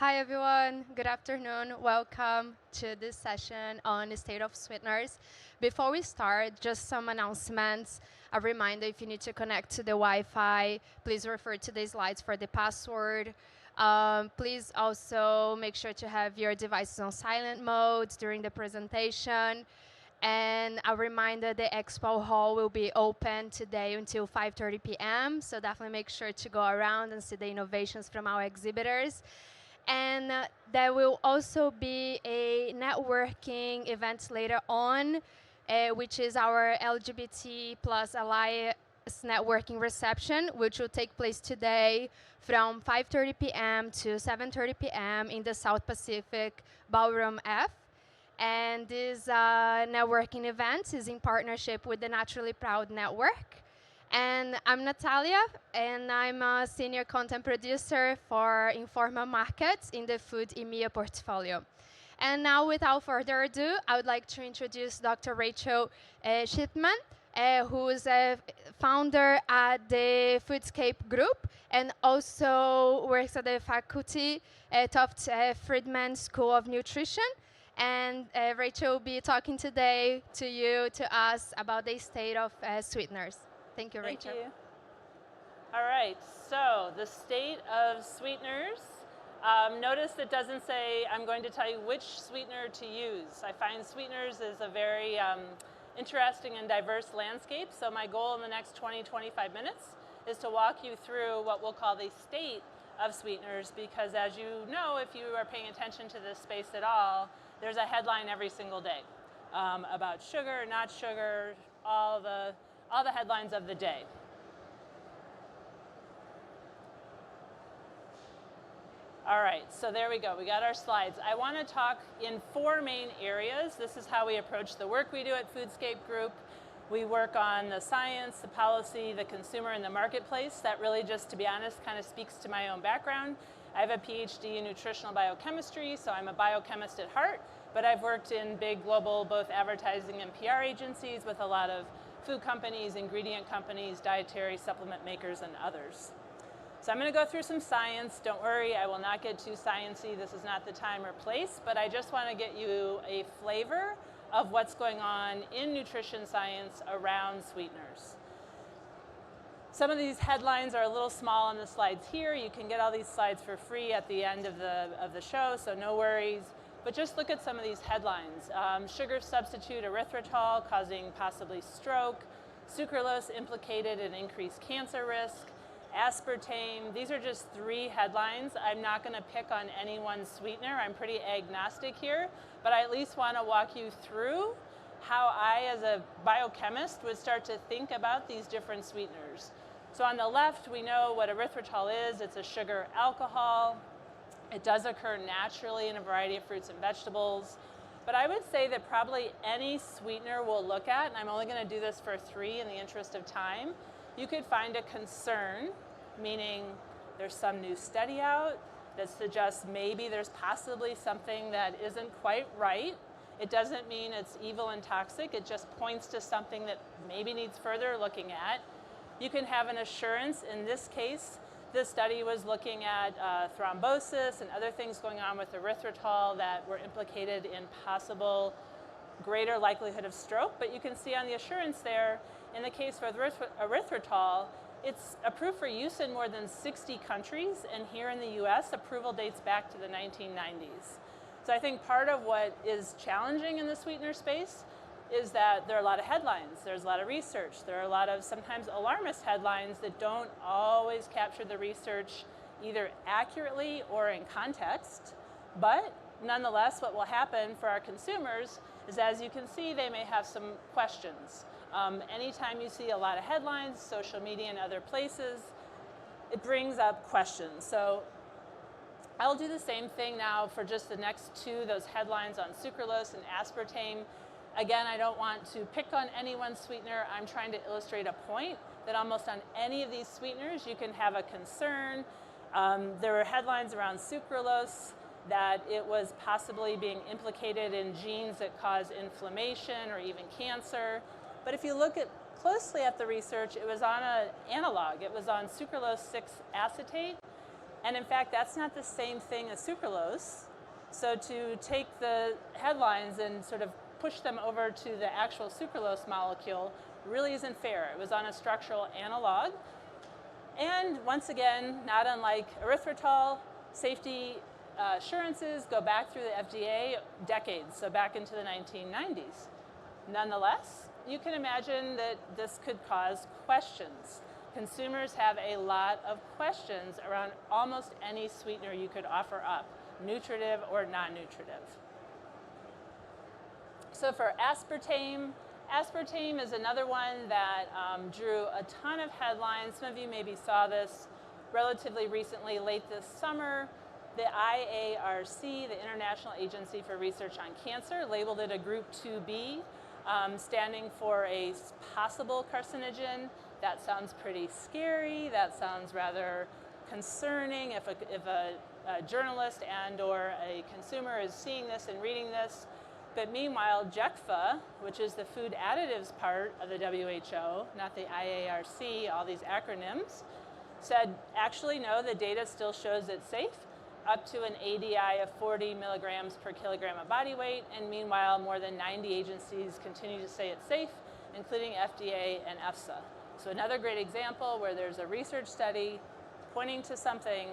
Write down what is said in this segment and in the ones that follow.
Hi everyone, good afternoon. Welcome to this session on the state of sweeteners. Before we start, just some announcements. A reminder, if you need to connect to the Wi-Fi, please refer to the slides for the password. Please also make sure to have your devices on silent mode during the presentation. And a reminder, the expo hall will be open today until 5:30 p.m. So definitely make sure to go around and see the innovations from our exhibitors. And there will also be a networking event later on, which is our LGBT plus Alliance networking reception, which will take place today from 5:30 p.m. to 7:30 p.m. in the South Pacific Ballroom F. And this networking event is in partnership with the Naturally Proud Network. And I'm Natalia, and I'm a senior content producer for Informal Markets in the Food EMEA portfolio. And now, without further ado, I would like to introduce Dr. Rachel Shipman, who is a founder at the Foodscape Group and also works at the faculty at Tufts Friedman School of Nutrition. And Rachel will be talking today to you, to us, about the state of sweeteners. Thank you, Rachel. Thank you. All right, so the state of sweeteners. Notice it doesn't say I'm going to tell you which sweetener to use. I find sweeteners is a very interesting and diverse landscape, so my goal in the next 20-25 minutes is to walk you through what we'll call the state of sweeteners, because as you know, if you are paying attention to this space at all, there's a headline every single day about sugar, not sugar, all the headlines of the day. All right, so there we go. We got our slides. I want to talk in four main areas. This is how we approach the work we do at Foodscape Group. We work on the science, the policy, the consumer, and the marketplace. That really, just to be honest, kind of speaks to my own background. I have a PhD in nutritional biochemistry, so I'm a biochemist at heart, but I've worked in big global both advertising and PR agencies with a lot of food companies, ingredient companies, dietary supplement makers, and others. So I'm going to go through some science. Don't worry, I will not get too sciencey. This is not the time or place, but I just want to get you a flavor of what's going on in nutrition science around sweeteners. Some of these headlines are a little small on the slides here. You can get all these slides for free at the end of the show, so no worries. But just look at some of these headlines. Sugar substitute erythritol causing possibly stroke. Sucralose implicated in increased cancer risk. Aspartame. These are just three headlines. I'm not going to pick on any one sweetener. I'm pretty agnostic here. But I at least want to walk you through how I, as a biochemist, would start to think about these different sweeteners. So on the left, we know what erythritol is. It's a sugar alcohol. It does occur naturally in a variety of fruits and vegetables. But I would say that probably any sweetener we'll look at, and I'm only going to do this for three in the interest of time, you could find a concern, meaning there's some new study out that suggests maybe there's possibly something that isn't quite right. It doesn't mean it's evil and toxic. It just points to something that maybe needs further looking at. You can have an assurance. In this case, this study was looking at thrombosis and other things going on with erythritol that were implicated in possible greater likelihood of stroke. But you can see on the assurance there, in the case for erythritol, it's approved for use in more than 60 countries, and here in the US, approval dates back to the 1990s. So I think part of what is challenging in the sweetener space is that there are a lot of headlines, there's a lot of research, there are a lot of sometimes alarmist headlines that don't always capture the research either accurately or in context. But nonetheless, what will happen for our consumers is, as you can see, they may have some questions. Anytime you see a lot of headlines, social media and other places, it brings up questions. So I'll do the same thing now for just the next two, those headlines on sucralose and aspartame. Again, I don't want to pick on any one sweetener. I'm trying to illustrate a point that almost on any of these sweeteners you can have a concern. There were headlines around sucralose that it was possibly being implicated in genes that cause inflammation or even cancer. But if you look closely at the research, it was on an analog. It was on sucralose 6-acetate. And in fact, that's not the same thing as sucralose. So to take the headlines and sort of push them over to the actual sucralose molecule really isn't fair. It was on a structural analog. And once again, not unlike erythritol, safety assurances go back through the FDA decades, so back into the 1990s. Nonetheless, you can imagine that this could cause questions. Consumers have a lot of questions around almost any sweetener you could offer up, nutritive or non-nutritive. So for aspartame, aspartame is another one that drew a ton of headlines. Some of you maybe saw this relatively recently, late this summer. The IARC, the International Agency for Research on Cancer, labeled it a Group 2B, standing for a possible carcinogen. That sounds pretty scary. That sounds rather concerning if a journalist and or a consumer is seeing this and reading this. But meanwhile, JECFA, which is the food additives part of the WHO, not the IARC, all these acronyms, said, actually, no, the data still shows it's safe, up to an ADI of 40 milligrams per kilogram of body weight. And meanwhile, more than 90 agencies continue to say it's safe, including FDA and EFSA. So another great example where there's a research study pointing to something,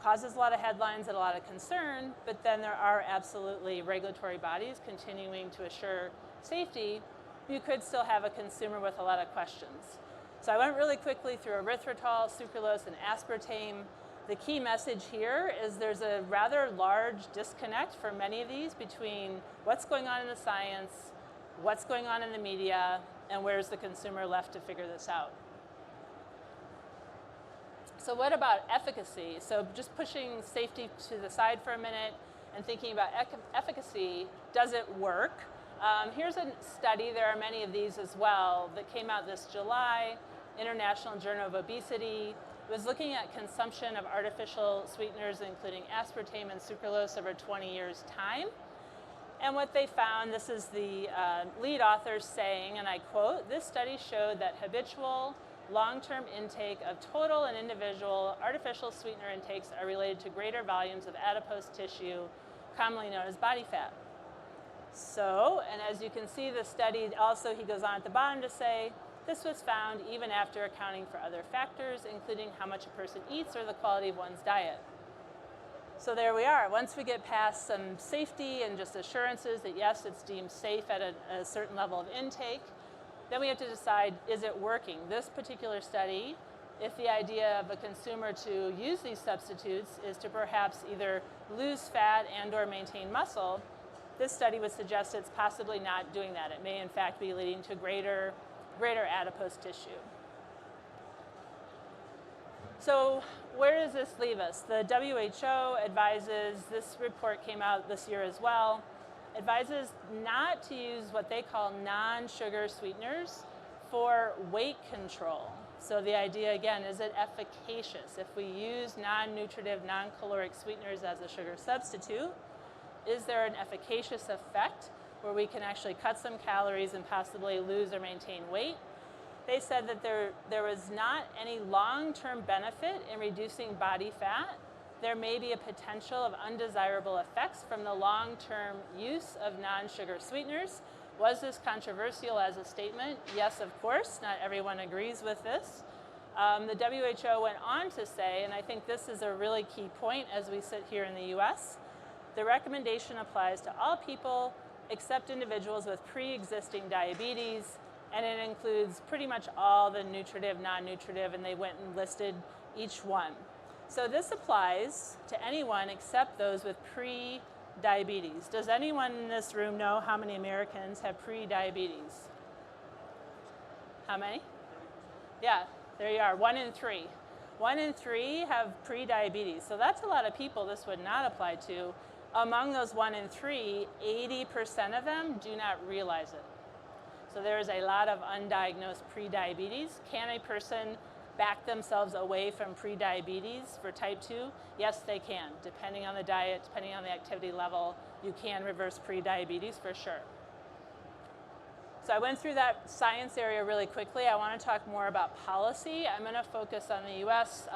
causes a lot of headlines and a lot of concern, but then there are absolutely regulatory bodies continuing to assure safety. You could still have a consumer with a lot of questions. So I went really quickly through erythritol, sucralose, and aspartame. The key message here is there's a rather large disconnect for many of these between what's going on in the science, what's going on in the media, and where's the consumer left to figure this out. So what about efficacy? So just pushing safety to the side for a minute and thinking about efficacy, does it work? Here's a study, there are many of these as well, that came out this July, International Journal of Obesity. It was looking at consumption of artificial sweeteners, including aspartame and sucralose, over 20 years' time. And what they found, this is the lead author saying, and I quote, "This study showed that habitual long-term intake of total and individual artificial sweetener intakes are related to greater volumes of adipose tissue, commonly known as body fat." So, and as you can see, the study also, he goes on at the bottom to say, this was found even after accounting for other factors, including how much a person eats or the quality of one's diet. So there we are. Once we get past some safety and just assurances that yes, it's deemed safe at a certain level of intake, then we have to decide, is it working? This particular study, if the idea of a consumer to use these substitutes is to perhaps either lose fat and or maintain muscle, this study would suggest it's possibly not doing that. It may in fact be leading to greater adipose tissue. So where does this leave us? The WHO advises, this report came out this year as well, advises not to use what they call non-sugar sweeteners for weight control. So the idea again, is it efficacious? If we use non-nutritive, non-caloric sweeteners as a sugar substitute, is there an efficacious effect where we can actually cut some calories and possibly lose or maintain weight? They said that there was not any long-term benefit in reducing body fat. There may be a potential of undesirable effects from the long-term use of non-sugar sweeteners. Was this controversial as a statement? Yes, of course. Not everyone agrees with this. The WHO went on to say, and I think this is a really key point as we sit here in the US, the recommendation applies to all people except individuals with pre-existing diabetes, and it includes pretty much all the nutritive, non-nutritive, and they went and listed each one. So this applies to anyone except those with pre-diabetes. Does anyone in this room know how many Americans have pre-diabetes? How many? Yeah, there you are, 1 in 3. 1 in 3 have pre-diabetes. So that's a lot of people this would not apply to. Among those 1 in 3, 80% of them do not realize it. So there is a lot of undiagnosed pre-diabetes. Can a person back themselves away from pre-diabetes for type 2? Yes, they can. Depending on the diet, depending on the activity level, you can reverse pre-diabetes for sure. So I went through that science area really quickly. I want to talk more about policy. I'm going to focus on the US.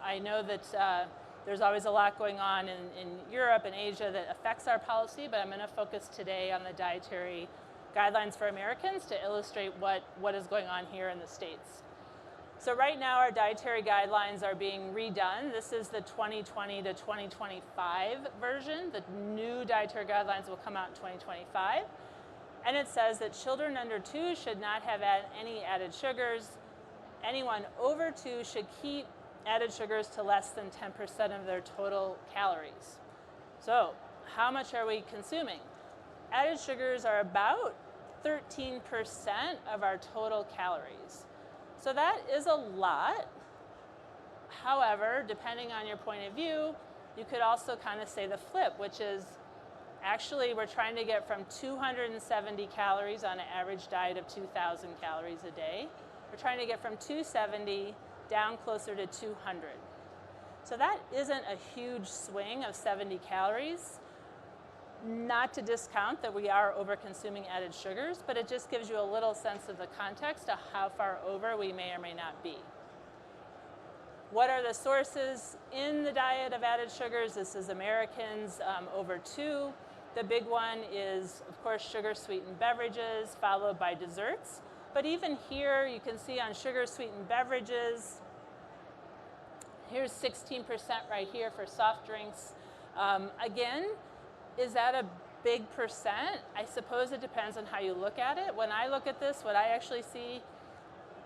I know that there's always a lot going on in Europe and Asia that affects our policy, but I'm going to focus today on the dietary guidelines for Americans to illustrate what is going on here in the States. So right now our dietary guidelines are being redone. This is the 2020 to 2025 version. The new dietary guidelines will come out in 2025. And it says that children under 2 should not have any added sugars. Anyone over 2 should keep added sugars to less than 10% of their total calories. So how much are we consuming? Added sugars are about 13% of our total calories. So that is a lot. However, depending on your point of view, you could also kind of say the flip, which is actually we're trying to get from 270 calories on an average diet of 2,000 calories a day. We're trying to get from 270 down closer to 200. So that isn't a huge swing of 70 calories. Not to discount that we are over-consuming added sugars, but it just gives you a little sense of the context of how far over we may or may not be. What are the sources in the diet of added sugars? This is Americans over 2. The big one is, of course, sugar-sweetened beverages, followed by desserts. But even here, you can see on sugar-sweetened beverages, here's 16% right here for soft drinks. Again, is that a big percent? I suppose it depends on how you look at it. When I look at this, what I actually see,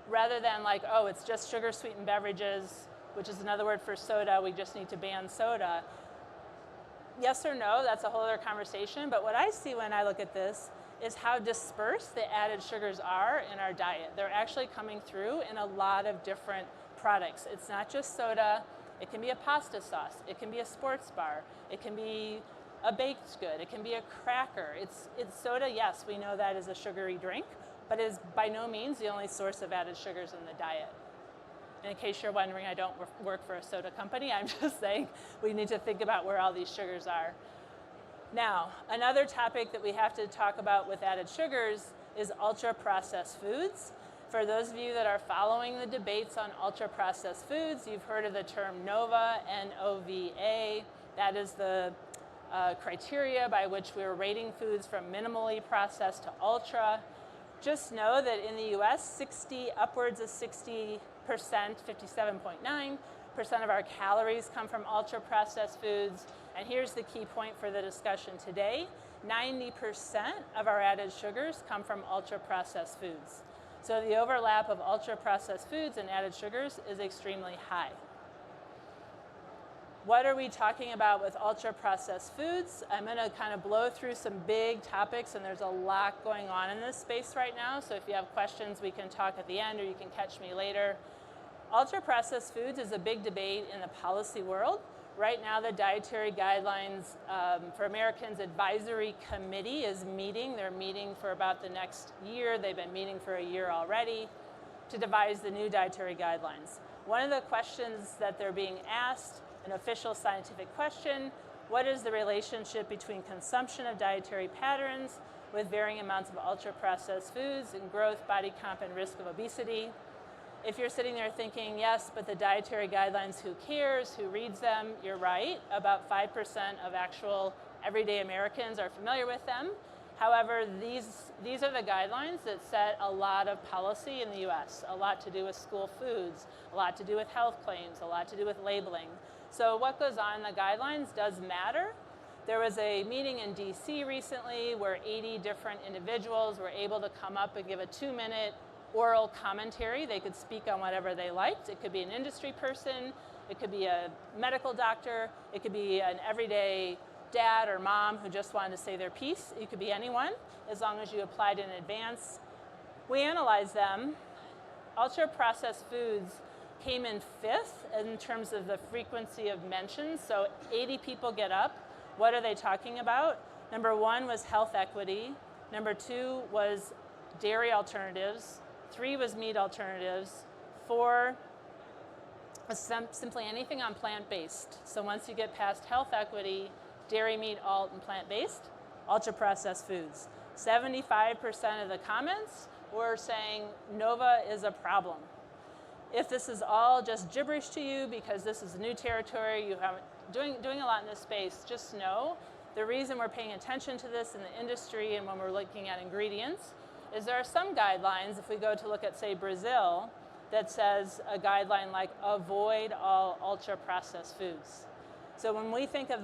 rather than like, oh, it's just sugar-sweetened beverages, which is another word for soda, we just need to ban soda. Yes or no, that's a whole other conversation. But what I see when I look at this is how dispersed the added sugars are in our diet. They're actually coming through in a lot of different products. It's not just soda. It can be a pasta sauce. It can be a sports bar. It can be a baked good. It can be a cracker. It's soda, yes, we know that is a sugary drink, but it is by no means the only source of added sugars in the diet. And in case you're wondering, I don't work for a soda company. I'm just saying we need to think about where all these sugars are. Now, another topic that we have to talk about with added sugars is ultra-processed foods. For those of you that are following the debates on ultra-processed foods, you've heard of the term NOVA, N-O-V-A. That is the criteria by which we're rating foods from minimally processed to ultra. Just know that in the US, upwards of 60%, 57.9% of our calories come from ultra-processed foods. And here's the key point for the discussion today. 90% of our added sugars come from ultra-processed foods. So the overlap of ultra-processed foods and added sugars is extremely high. What are we talking about with ultra-processed foods? I'm going to kind of blow through some big topics, and there's a lot going on in this space right now. So if you have questions, we can talk at the end, or you can catch me later. Ultra-processed foods is a big debate in the policy world. Right now, the Dietary Guidelines for Americans Advisory Committee is meeting. They're meeting for about the next year. They've been meeting for a year already to devise the new dietary guidelines. One of the questions that they're being asked, an official scientific question, what is the relationship between consumption of dietary patterns with varying amounts of ultra-processed foods and growth, body comp, and risk of obesity? If you're sitting there thinking, yes, but the dietary guidelines, who cares, who reads them? You're right. About 5% of actual everyday Americans are familiar with them. However, these are the guidelines that set a lot of policy in the US, a lot to do with school foods, a lot to do with health claims, a lot to do with labeling. So what goes on in the guidelines does matter. There was a meeting in DC recently where 80 different individuals were able to come up and give a 2-minute oral commentary. They could speak on whatever they liked. It could be an industry person, it could be a medical doctor, it could be an everyday dad or mom who just wanted to say their piece. It could be anyone, as long as you applied in advance. We analyzed them. Ultra-processed foods came in 5th in terms of the frequency of mentions. So 80 people get up. What are they talking about? Number 1 was health equity. Number 2 was dairy alternatives. 3 was meat alternatives. 4 was simply anything on plant-based. So once you get past health equity, dairy, meat, alt, and plant-based, ultra-processed foods. 75% of the comments were saying Nova is a problem. If this is all just gibberish to you because this is new territory, you haven't doing a lot in this space, just know the reason we're paying attention to this in the industry and when we're looking at ingredients is there are some guidelines, if we go to look at, say, Brazil, that says a guideline like avoid all ultra-processed foods. So when we think of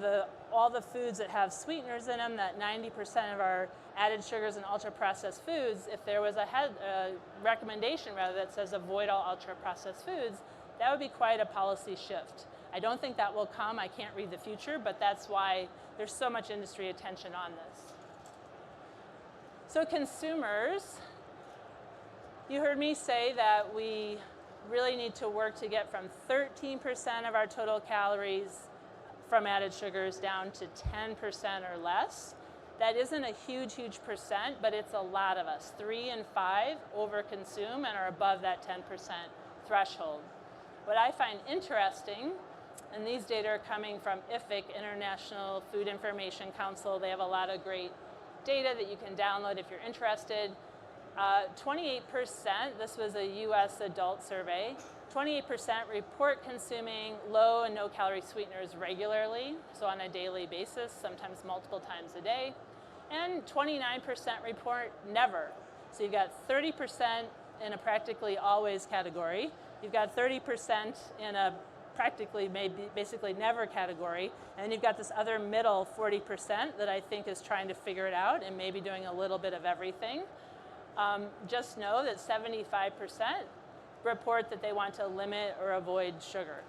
all the foods that have sweeteners in them, that 90% of our added sugars and ultra-processed foods, if there was a recommendation rather that says avoid all ultra-processed foods, that would be quite a policy shift. I don't think that will come. I can't read the future, but that's why there's so much industry attention on this. So consumers, you heard me say that we really need to work to get from 13% of our total calories from added sugars down to 10% or less. That isn't a huge, huge percent, but it's a lot of us. 3 in 5 overconsume and are above that 10% threshold. What I find interesting, and these data are coming from IFIC, International Food Information Council. They have a lot of great data that you can download if you're interested. 28%, this was a US adult survey, 28% report consuming low and no calorie sweeteners regularly, so on a daily basis, sometimes multiple times a day. And 29% report never. So you've got 30% in a practically always category. You've got 30% in a practically basically never category. And then you've got this other middle 40% that I think is trying to figure it out and maybe doing a little bit of everything. Just know that 75% report that they want to limit or avoid sugar.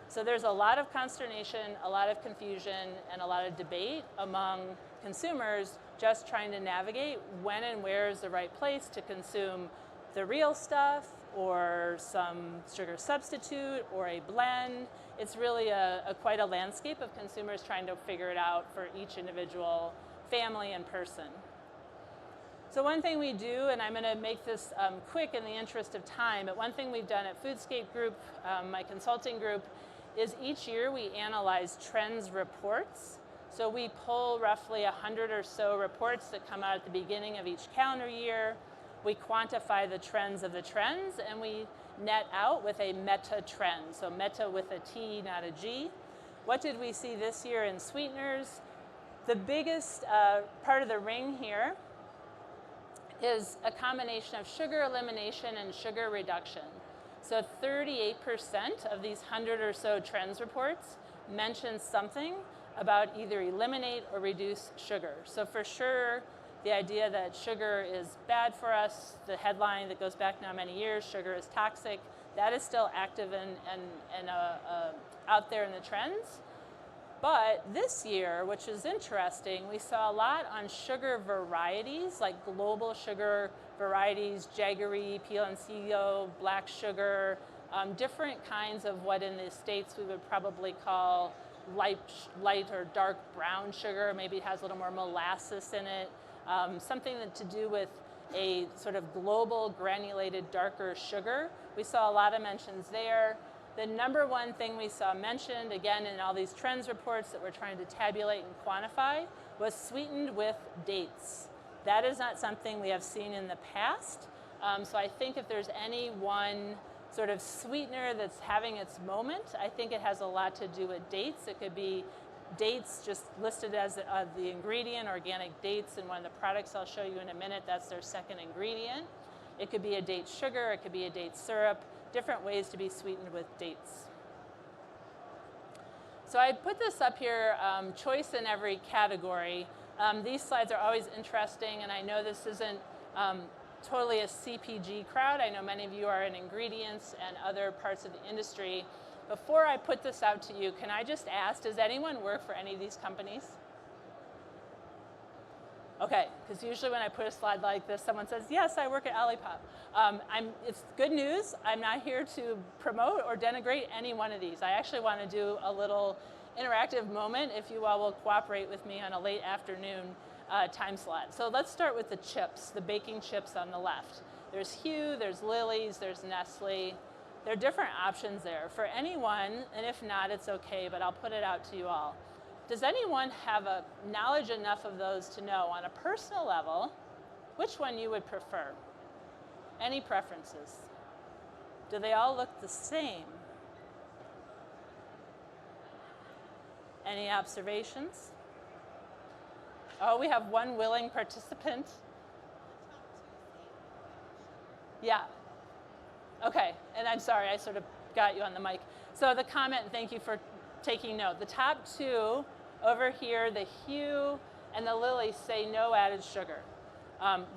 So there's a lot of consternation, a lot of confusion, and a lot of debate among consumers just trying to navigate when and where is the right place to consume the real stuff or some sugar substitute or a blend. It's really quite a landscape of consumers trying to figure it out for each individual family and person. So one thing we do, and I'm going to make this quick in the interest of time, but one thing we've done at Foodscape Group, my consulting group, is each year we analyze trends reports. So we pull roughly 100 or so reports that come out at the beginning of each calendar year. We quantify the trends of the trends, and we net out with a meta trend. So meta with a T, not a G. What did we see this year in sweeteners? The biggest part of the ring here is a combination of sugar elimination and sugar reduction. So 38% of these 100 or so trends reports mention something about either eliminate or reduce sugar. So for sure, the idea that sugar is bad for us, the headline that goes back now many years, sugar is toxic, that is still active and out there in the trends. But this year, which is interesting, we saw a lot on sugar varieties, like global sugar varieties, jaggery, piloncillo, black sugar, different kinds of what in the States we would probably call light or dark brown sugar. Maybe it has a little more molasses in it. Something to do with a sort of global granulated darker sugar. We saw a lot of mentions there. The number one thing we saw mentioned, again, in all these trends reports that we're trying to tabulate and quantify, was sweetened with dates. That is not something we have seen in the past. So I think if there's any one sort of sweetener that's having its moment, I think it has a lot to do with dates. It could be dates just listed as the ingredient, organic dates, and one of the products I'll show you in a minute, that's their second ingredient. It could be a date sugar, it could be a date syrup, different ways to be sweetened with dates. So I put this up here, choice in every category. These slides are always interesting, and I know this isn't totally a CPG crowd. I know many of you are in ingredients and other parts of the industry. Before I put this out to you, can I just ask, does anyone work for any of these companies? Okay, because usually when I put a slide like this, someone says, yes, I work at Olipop. It's good news. I'm not here to promote or denigrate any one of these. I actually want to do a little interactive moment if you all will cooperate with me on a late afternoon time slot. So let's start with the chips, the baking chips on the left. There's Hue, there's Lily's, there's Nestle. There are different options there for anyone, and if not, it's okay, but I'll put it out to you all. Does anyone have a knowledge enough of those to know on a personal level which one you would prefer. Any preferences? Do they all look the same? Any observations? Oh, we have one willing participant. Yeah. Okay, and I'm sorry, I sort of got you on the mic. So the comment, thank you for taking note. The top two over here, the Hue and the Lily, say no added sugar.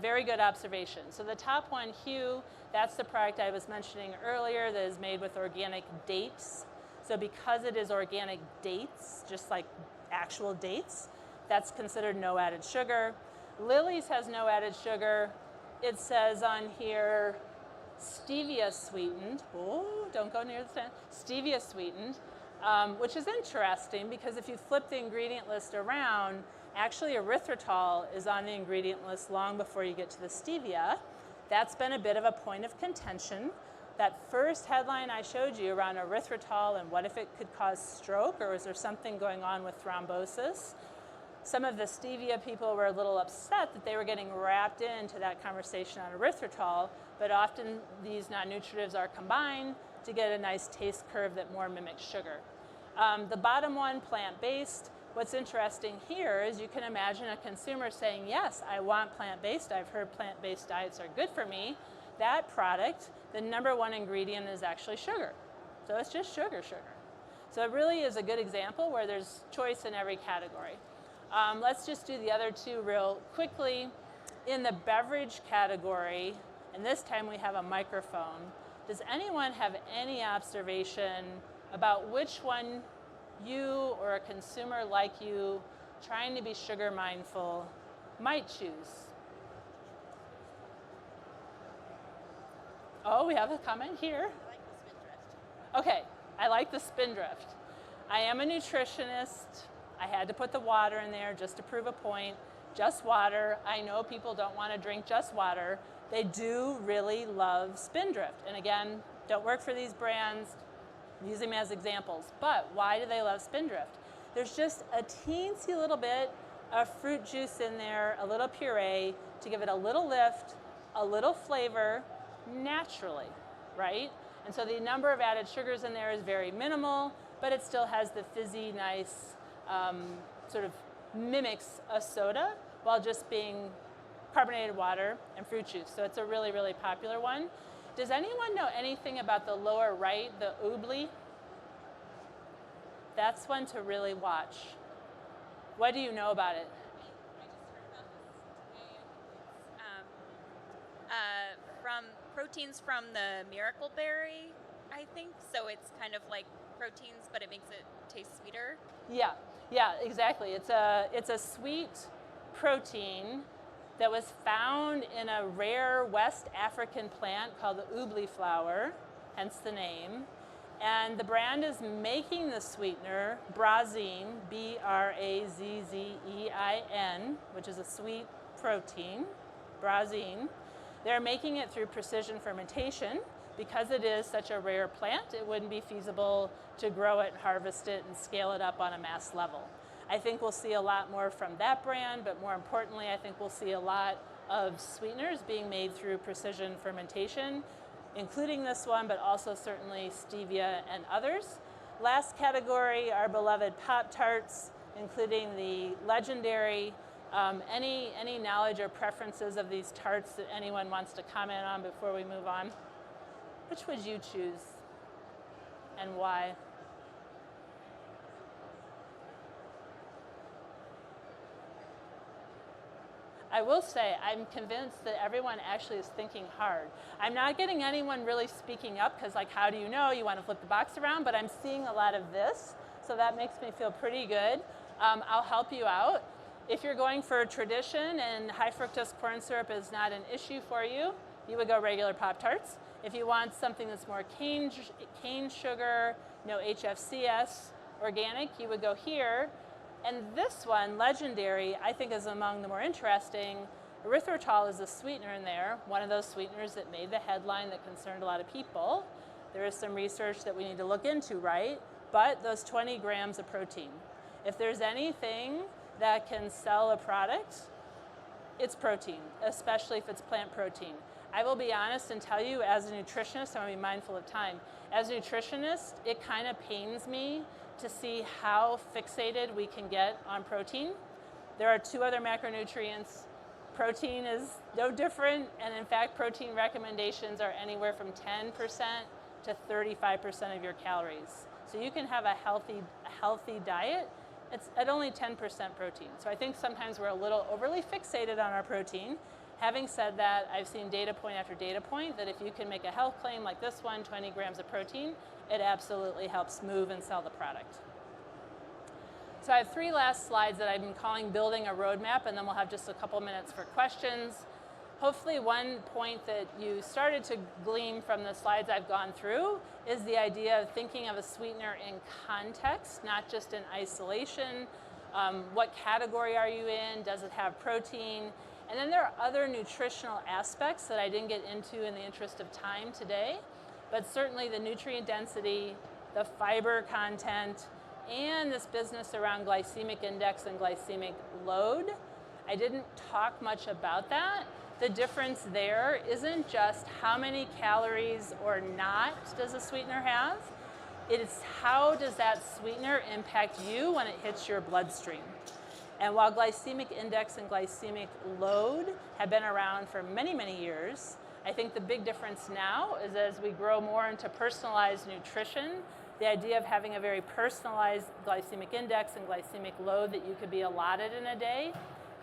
Very good observation. So the top one, Hue, that's the product I was mentioning earlier that is made with organic dates. So because it is organic dates, just like actual dates, that's considered no added sugar. Lily's has no added sugar. It says on here, stevia sweetened. Oh, don't go near the stand. Stevia sweetened, which is interesting because if you flip the ingredient list around, actually erythritol is on the ingredient list long before you get to the stevia. That's been a bit of a point of contention. That first headline I showed you around erythritol and what if it could cause stroke, or is there something going on with thrombosis? Some of the stevia people were a little upset that they were getting wrapped into that conversation on erythritol, but often these non-nutritives are combined to get a nice taste curve that more mimics sugar. The bottom one, plant-based. What's interesting here is you can imagine a consumer saying, yes, I want plant-based. I've heard plant-based diets are good for me. That product, the number one ingredient is actually sugar. So it's just sugar. So it really is a good example where there's choice in every category. Let's just do the other two real quickly. In the beverage category, and this time we have a microphone, does anyone have any observation about which one you or a consumer like you trying to be sugar mindful might choose? Oh, we have a comment here. I like the Spindrift. Okay, I like the Spindrift. I am a nutritionist. I had to put the water in there just to prove a point. Just water. I know people don't want to drink just water. They do really love Spindrift. And again, don't work for these brands. Use them as examples. But why do they love Spindrift? There's just a teensy little bit of fruit juice in there, a little puree, to give it a little lift, a little flavor, naturally, right? And so the number of added sugars in there is very minimal, but it still has the fizzy, nice, sort of mimics a soda while just being carbonated water and fruit juice. So it's a really, really popular one. Does anyone know anything about the lower right, the oobleck? That's one to really watch. What do you know about it? I just heard about this today. It's from proteins from the miracle berry, I think. So it's kind of like proteins, but it makes it taste sweeter. Yeah, exactly. It's a sweet protein that was found in a rare West African plant called the oobleck flower, hence the name. And the brand is making the sweetener, Brazzein, B-R-A-Z-Z-E-I-N, which is a sweet protein, Brazzein. They're making it through precision fermentation. Because it is such a rare plant, it wouldn't be feasible to grow it, harvest it, and scale it up on a mass level. I think we'll see a lot more from that brand, but more importantly, I think we'll see a lot of sweeteners being made through precision fermentation, including this one, but also certainly stevia and others. Last category, our beloved Pop-Tarts, including the legendary. Any knowledge or preferences of these tarts that anyone wants to comment on before we move on? Which would you choose and why? I will say I'm convinced that everyone actually is thinking hard. I'm not getting anyone really speaking up because, like, how do you know? You want to flip the box around, but I'm seeing a lot of this, so that makes me feel pretty good. I'll help you out. If you're going for a tradition and high fructose corn syrup is not an issue for you, you would go regular Pop-Tarts. If you want something that's more cane sugar, no HFCS, organic, you would go here. And this one, legendary, I think is among the more interesting. Erythritol is a sweetener in there, one of those sweeteners that made the headline that concerned a lot of people. There is some research that we need to look into, right? But those 20 grams of protein. If there's anything that can sell a product It's protein, especially if it's plant protein. I will be honest and tell you, as a nutritionist, I'm going to be mindful of time. As a nutritionist, it kind of pains me to see how fixated we can get on protein. There are 2 other macronutrients. Protein is no different, and in fact, protein recommendations are anywhere from 10% to 35% of your calories. So you can have a healthy diet. It's at only 10% protein. So I think sometimes we're a little overly fixated on our protein. Having said that, I've seen data point after data point that if you can make a health claim like this one, 20 grams of protein, it absolutely helps move and sell the product. So I have 3 last slides that I've been calling building a roadmap, and then we'll have just a couple minutes for questions. Hopefully one point that you started to glean from the slides I've gone through is the idea of thinking of a sweetener in context, not just in isolation. What category are you in? Does it have protein? And then there are other nutritional aspects that I didn't get into in the interest of time today, but certainly the nutrient density, the fiber content, and this business around glycemic index and glycemic load. I didn't talk much about that. The difference there isn't just how many calories or not does a sweetener have, it's how does that sweetener impact you when it hits your bloodstream. And while glycemic index and glycemic load have been around for many, many years, I think the big difference now is as we grow more into personalized nutrition, the idea of having a very personalized glycemic index and glycemic load that you could be allotted in a day,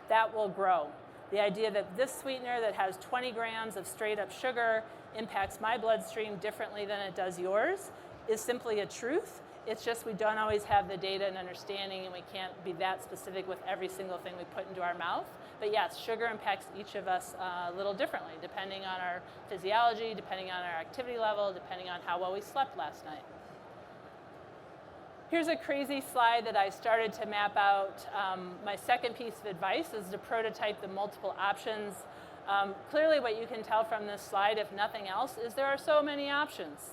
that will grow. The idea that this sweetener that has 20 grams of straight up sugar impacts my bloodstream differently than it does yours is simply a truth. It's just we don't always have the data and understanding, and we can't be that specific with every single thing we put into our mouth. But yes, sugar impacts each of us a little differently, depending on our physiology, depending on our activity level, depending on how well we slept last night. Here's a crazy slide that I started to map out. My second piece of advice is to prototype the multiple options. Clearly what you can tell from this slide, if nothing else, is there are so many options.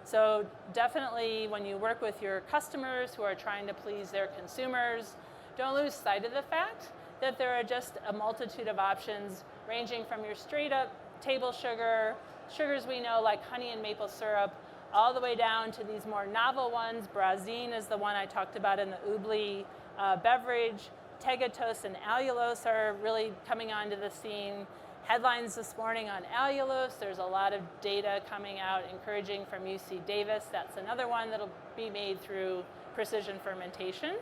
So definitely when you work with your customers who are trying to please their consumers, don't lose sight of the fact that there are just a multitude of options ranging from your straight up table sugar, sugars we know like honey and maple syrup, all the way down to these more novel ones. Brazine is the one I talked about in the Oobleck beverage. Tegatose and allulose are really coming onto the scene. Headlines this morning on allulose. There's a lot of data coming out encouraging from UC Davis. That's another one that'll be made through precision fermentation.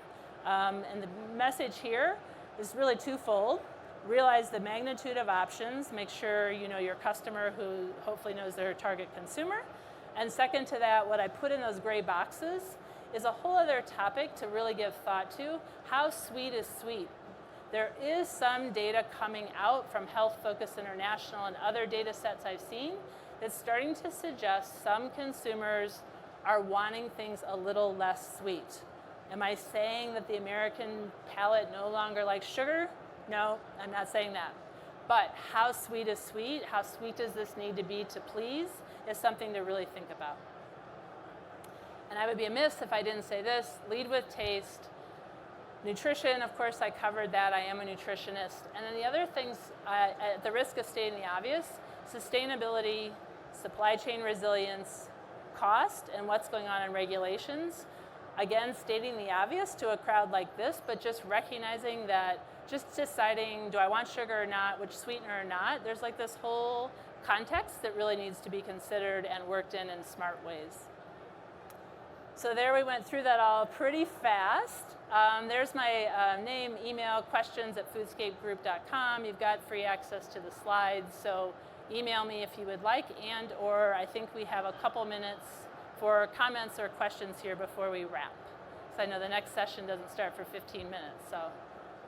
And the message here is really twofold. Realize the magnitude of options. Make sure you know your customer who hopefully knows their target consumer. And second to that, what I put in those gray boxes is a whole other topic to really give thought to. How sweet is sweet? There is some data coming out from Health Focus International and other data sets I've seen that's starting to suggest some consumers are wanting things a little less sweet. Am I saying that the American palate no longer likes sugar? No, I'm not saying that. But how sweet is sweet? How sweet does this need to be to please is something to really think about. And I would be amiss if I didn't say this, lead with taste. Nutrition, of course, I covered that. I am a nutritionist. And then the other things, at the risk of stating the obvious, sustainability, supply chain resilience, cost, and what's going on in regulations. Again, stating the obvious to a crowd like this, but just recognizing that just deciding, do I want sugar or not, which sweetener or not, there's like this whole context that really needs to be considered and worked in smart ways. So there we went through that all pretty fast. There's my name, email, questions@foodscapegroup.com. You've got free access to the slides, so email me if you would like, and or I think we have a couple minutes for comments or questions here before we wrap. So I know the next session doesn't start for 15 minutes, so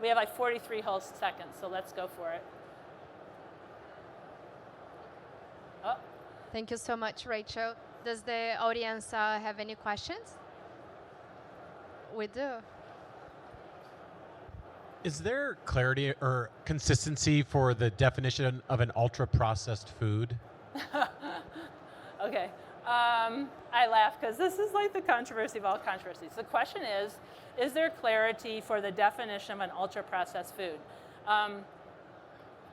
we have like 43 whole seconds, so let's go for it. Oh. Thank you so much, Rachel. Does the audience have any questions? We do. Is there clarity or consistency for the definition of an ultra-processed food? Okay. I laugh because this is like the controversy of all controversies. The question is there clarity for the definition of an ultra-processed food?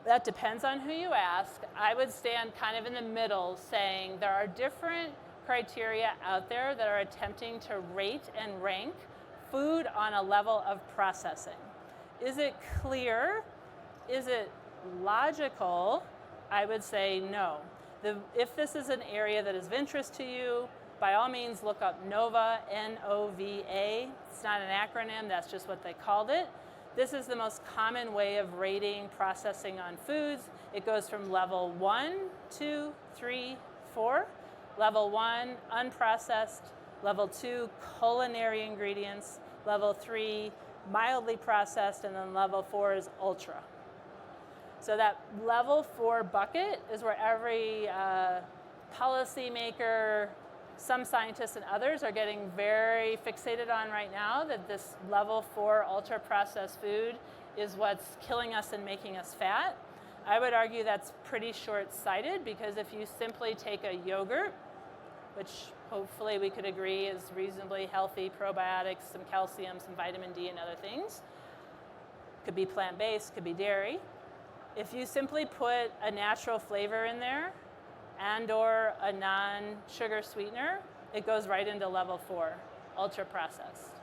That depends on who you ask. I would stand kind of in the middle saying there are different criteria out there that are attempting to rate and rank food on a level of processing. Is it clear? Is it logical? I would say no. If this is an area that is of interest to you, by all means look up NOVA, N-O-V-A. It's not an acronym, that's just what they called it. This is the most common way of rating processing on foods. It goes from level 1, 2, 3, 4. Level 1, unprocessed. Level 2, culinary ingredients. Level 3, mildly processed. And then level 4 is ultra. So that level 4 bucket is where every policymaker, some scientists and others are getting very fixated on right now, that this level 4 ultra-processed food is what's killing us and making us fat. I would argue that's pretty short-sighted, because if you simply take a yogurt, which hopefully we could agree is reasonably healthy, probiotics, some calcium, some vitamin D and other things, could be plant-based, could be dairy. If you simply put a natural flavor in there, and or a non-sugar sweetener, it goes right into level 4, ultra-processed.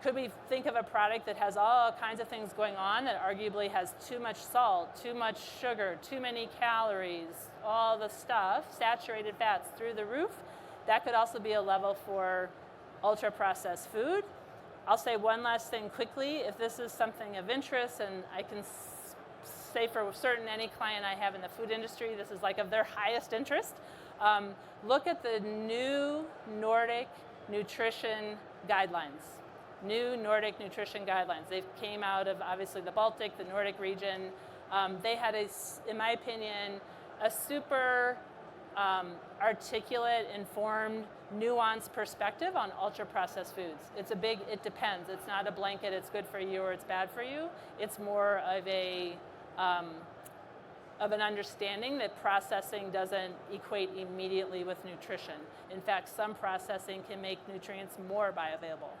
Could we think of a product that has all kinds of things going on, that arguably has too much salt, too much sugar, too many calories, all the stuff, saturated fats through the roof? That could also be a level 4 ultra-processed food. I'll say one last thing quickly. If this is something of interest, and I can say for certain any client I have in the food industry, this is like of their highest interest, look at the new Nordic nutrition guidelines. New Nordic nutrition guidelines. They came out of obviously the Baltic, the Nordic region. They had, in my opinion, a super articulate, informed, nuanced perspective on ultra-processed foods. It's a big, it depends. It's not a blanket, it's good for you or it's bad for you. It's more of an understanding that processing doesn't equate immediately with nutrition. In fact, some processing can make nutrients more bioavailable.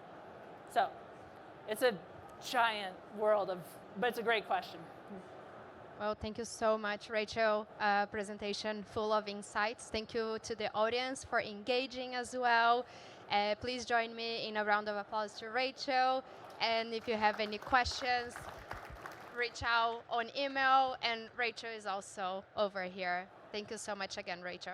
So it's a giant world but it's a great question. Well, thank you so much, Rachel. Presentation full of insights. Thank you to the audience for engaging as well. Please join me in a round of applause to Rachel. And if you have any questions, reach out on email, and Rachel is also over here. Thank you so much again, Rachel.